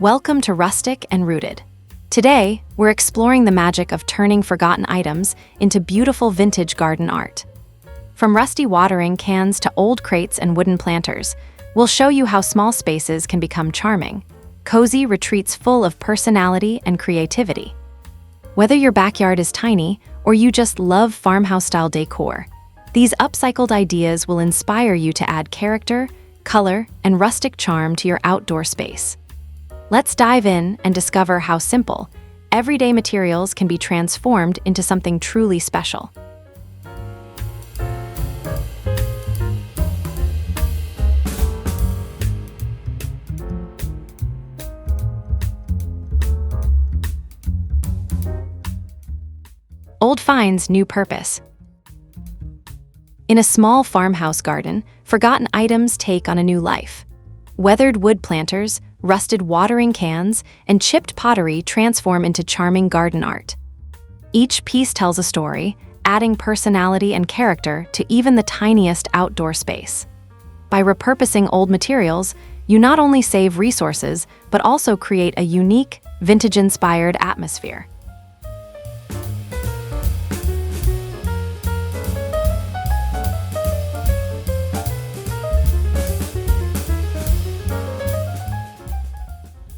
Welcome to Rustic and Rooted. Today, we're exploring the magic of turning forgotten items into beautiful vintage garden art. From rusty watering cans to old crates and wooden planters, we'll show you how small spaces can become charming, cozy retreats full of personality and creativity. Whether your backyard is tiny or you just love farmhouse-style decor, these upcycled ideas will inspire you to add character, color, and rustic charm to your outdoor space. Let's dive in and discover how simple, everyday materials can be transformed into something truly special. Old finds new purpose. In a small farmhouse garden, forgotten items take on a new life. Weathered wood planters, rusted watering cans, and chipped pottery transform into charming garden art. Each piece tells a story, adding personality and character to even the tiniest outdoor space. By repurposing old materials, you not only save resources, but also create a unique, vintage-inspired atmosphere.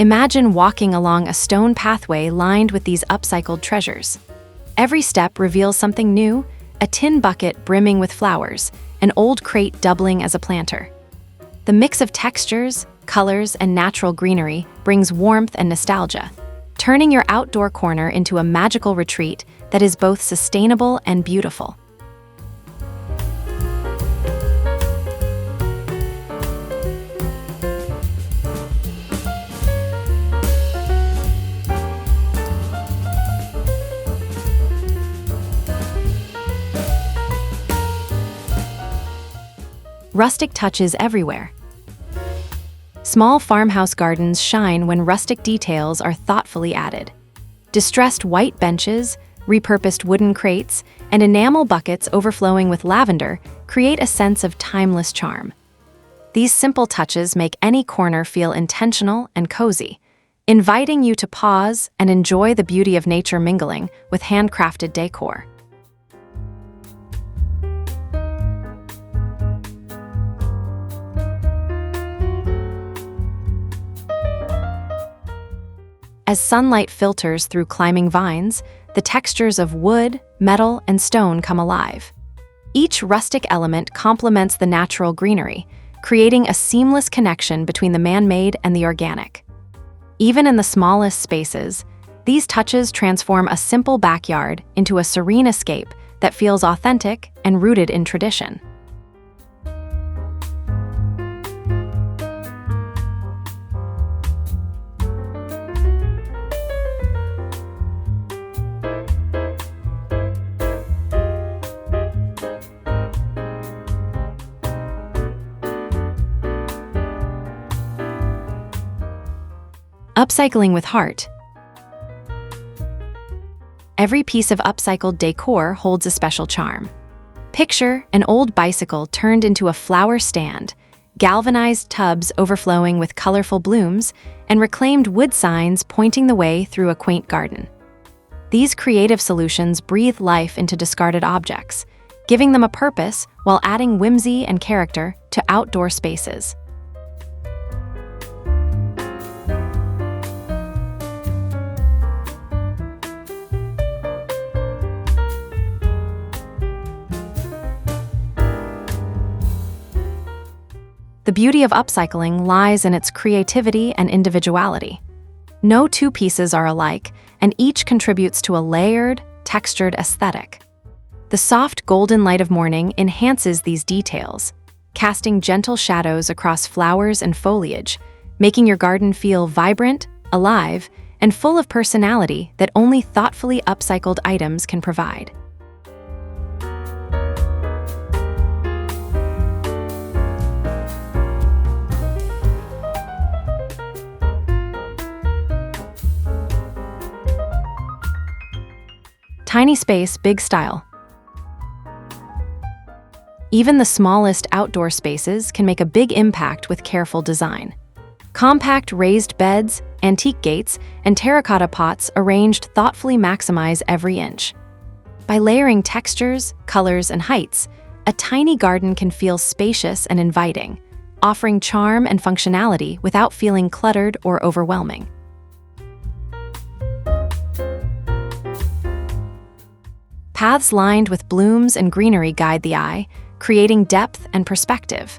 Imagine walking along a stone pathway lined with these upcycled treasures. Every step reveals something new: a tin bucket brimming with flowers, an old crate doubling as a planter. The mix of textures, colors, and natural greenery brings warmth and nostalgia, turning your outdoor corner into a magical retreat that is both sustainable and beautiful. Rustic touches everywhere. Small farmhouse gardens shine when rustic details are thoughtfully added. Distressed white benches, repurposed wooden crates, and enamel buckets overflowing with lavender create a sense of timeless charm. These simple touches make any corner feel intentional and cozy, inviting you to pause and enjoy the beauty of nature mingling with handcrafted decor. As sunlight filters through climbing vines, the textures of wood, metal, and stone come alive. Each rustic element complements the natural greenery, creating a seamless connection between the man-made and the organic. Even in the smallest spaces, these touches transform a simple backyard into a serene escape that feels authentic and rooted in tradition. Upcycling with heart. Every piece of upcycled decor holds a special charm. Picture an old bicycle turned into a flower stand, galvanized tubs overflowing with colorful blooms, and reclaimed wood signs pointing the way through a quaint garden. These creative solutions breathe life into discarded objects, giving them a purpose while adding whimsy and character to outdoor spaces. The beauty of upcycling lies in its creativity and individuality. No two pieces are alike, and each contributes to a layered, textured aesthetic. The soft golden light of morning enhances these details, casting gentle shadows across flowers and foliage, making your garden feel vibrant, alive, and full of personality that only thoughtfully upcycled items can provide. Tiny space, big style. Even the smallest outdoor spaces can make a big impact with careful design. Compact raised beds, antique gates, and terracotta pots arranged thoughtfully maximize every inch. By layering textures, colors, and heights, a tiny garden can feel spacious and inviting, offering charm and functionality without feeling cluttered or overwhelming. Paths lined with blooms and greenery guide the eye, creating depth and perspective.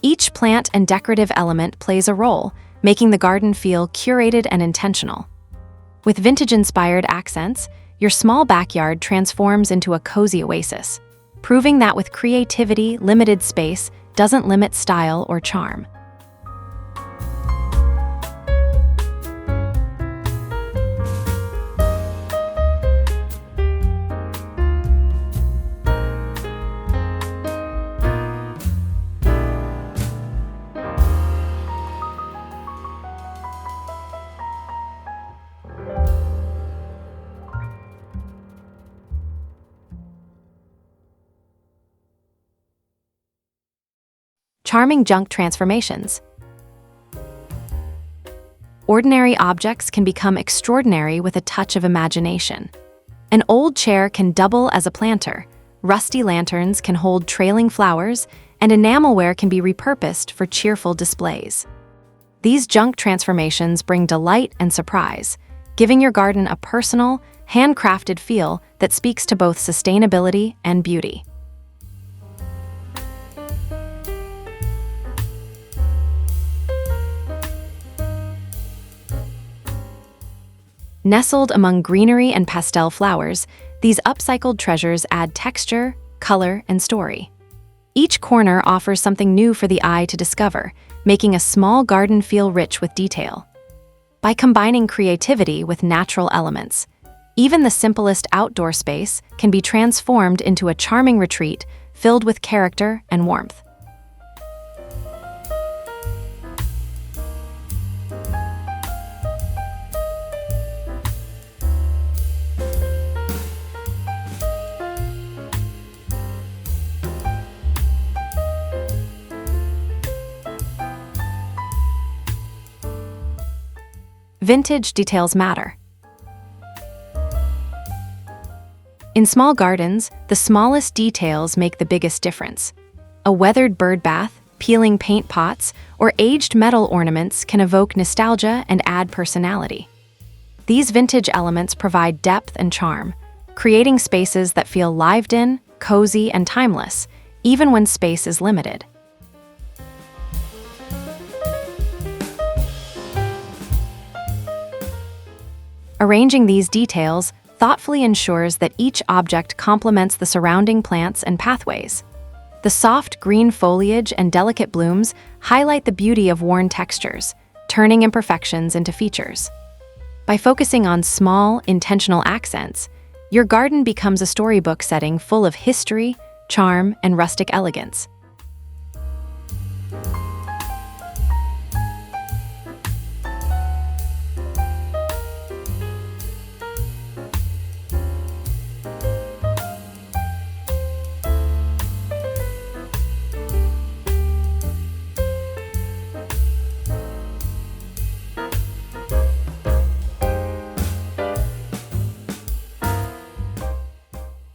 Each plant and decorative element plays a role, making the garden feel curated and intentional. With vintage-inspired accents, your small backyard transforms into a cozy oasis, proving that with creativity, limited space doesn't limit style or charm. Charming junk transformations. Ordinary objects can become extraordinary with a touch of imagination. An old chair can double as a planter, rusty lanterns can hold trailing flowers, and enamelware can be repurposed for cheerful displays. These junk transformations bring delight and surprise, giving your garden a personal, handcrafted feel that speaks to both sustainability and beauty. Nestled among greenery and pastel flowers, these upcycled treasures add texture, color, and story. Each corner offers something new for the eye to discover, making a small garden feel rich with detail. By combining creativity with natural elements, even the simplest outdoor space can be transformed into a charming retreat filled with character and warmth. Vintage details matter. In small gardens, the smallest details make the biggest difference. A weathered bird bath, peeling paint pots, or aged metal ornaments can evoke nostalgia and add personality. These vintage elements provide depth and charm, creating spaces that feel lived in, cozy, and timeless, even when space is limited. Arranging these details thoughtfully ensures that each object complements the surrounding plants and pathways. The soft green foliage and delicate blooms highlight the beauty of worn textures, turning imperfections into features. By focusing on small, intentional accents, your garden becomes a storybook setting full of history, charm, and rustic elegance.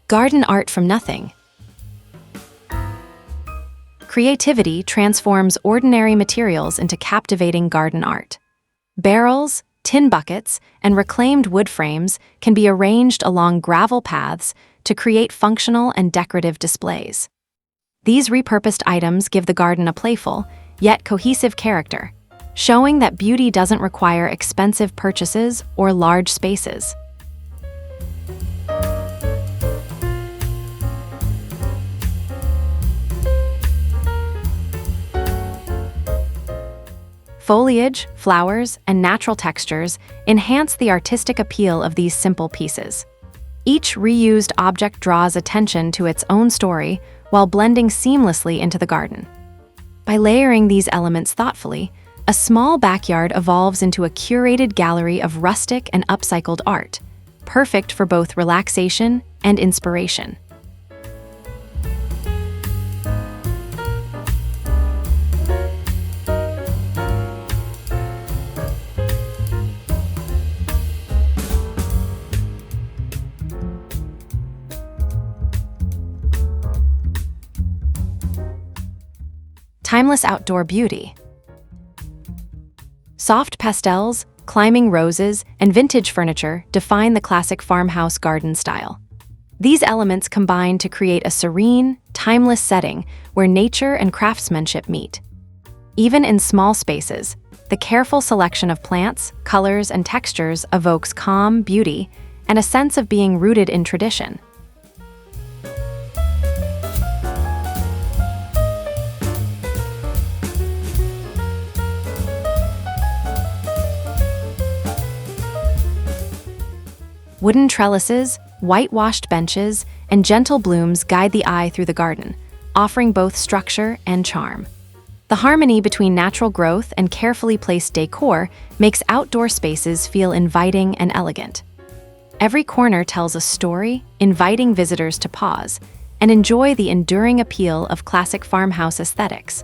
Garden art from nothing. Creativity transforms ordinary materials into captivating garden art. Barrels, tin buckets, and reclaimed wood frames can be arranged along gravel paths to create functional and decorative displays. These repurposed items give the garden a playful, yet cohesive character, showing that beauty doesn't require expensive purchases or large spaces. Foliage, flowers, and natural textures enhance the artistic appeal of these simple pieces. Each reused object draws attention to its own story while blending seamlessly into the garden. By layering these elements thoughtfully, a small backyard evolves into a curated gallery of rustic and upcycled art, perfect for both relaxation and inspiration. timeless outdoor beauty. Soft pastels, climbing roses, and vintage furniture define the classic farmhouse garden style. These elements combine to create a serene, timeless setting where nature and craftsmanship meet. Even in small spaces, the careful selection of plants, colors, and textures evokes calm, beauty, and a sense of being rooted in tradition. Wooden trellises, whitewashed benches, and gentle blooms guide the eye through the garden, offering both structure and charm. The harmony between natural growth and carefully placed decor makes outdoor spaces feel inviting and elegant. Every corner tells a story, inviting visitors to pause and enjoy the enduring appeal of classic farmhouse aesthetics.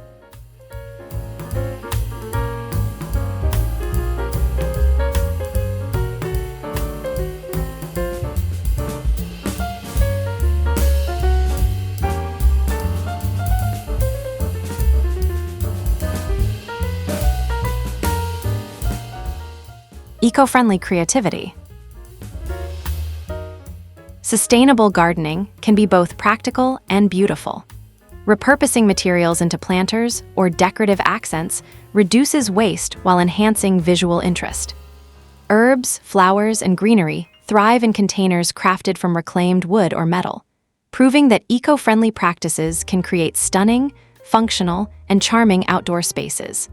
Eco-friendly creativity. Sustainable gardening can be both practical and beautiful. Repurposing materials into planters or decorative accents reduces waste while enhancing visual interest. Herbs, flowers, and greenery thrive in containers crafted from reclaimed wood or metal, proving that eco-friendly practices can create stunning, functional, and charming outdoor spaces.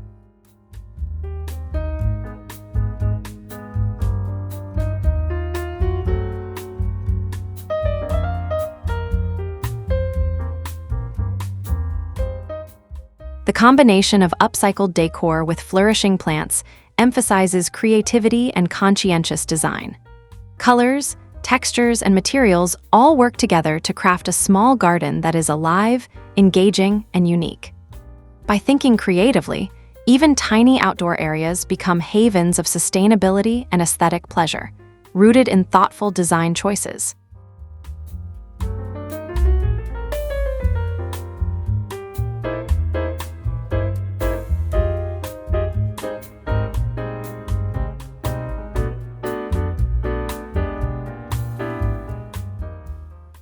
The combination of upcycled decor with flourishing plants emphasizes creativity and conscientious design. Colors, textures, and materials all work together to craft a small garden that is alive, engaging, and unique. By thinking creatively, even tiny outdoor areas become havens of sustainability and aesthetic pleasure, rooted in thoughtful design choices.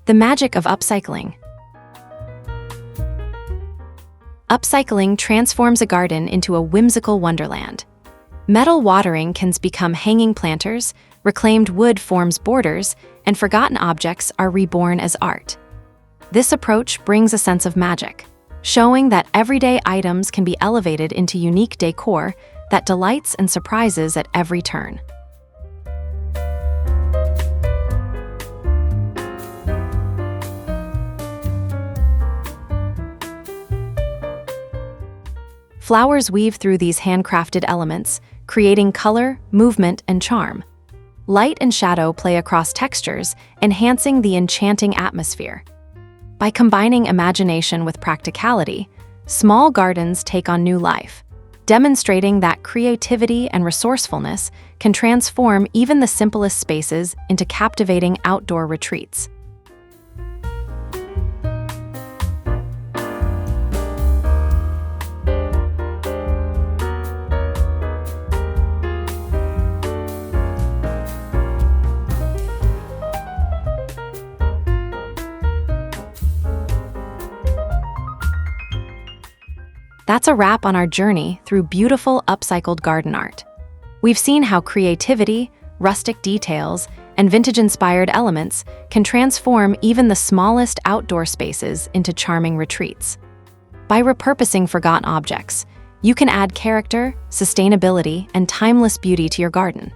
The magic of upcycling. Upcycling transforms a garden into a whimsical wonderland. Metal watering cans become hanging planters, reclaimed wood forms borders, and forgotten objects are reborn as art. This approach brings a sense of magic, showing that everyday items can be elevated into unique decor that delights and surprises at every turn. Flowers weave through these handcrafted elements, creating color, movement, and charm. Light and shadow play across textures, enhancing the enchanting atmosphere. By combining imagination with practicality, small gardens take on new life, demonstrating that creativity and resourcefulness can transform even the simplest spaces into captivating outdoor retreats. That's a wrap on our journey through beautiful upcycled garden art. We've seen how creativity, rustic details, and vintage-inspired elements can transform even the smallest outdoor spaces into charming retreats. By repurposing forgotten objects, you can add character, sustainability, and timeless beauty to your garden.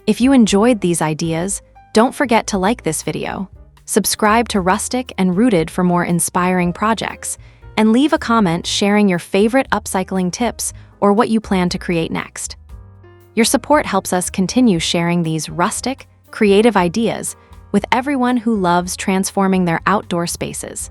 If you enjoyed these ideas, don't forget to like this video, subscribe to Rustic and Rooted for more inspiring projects, and leave a comment sharing your favorite upcycling tips or what you plan to create next. Your support helps us continue sharing these rustic, creative ideas with everyone who loves transforming their outdoor spaces.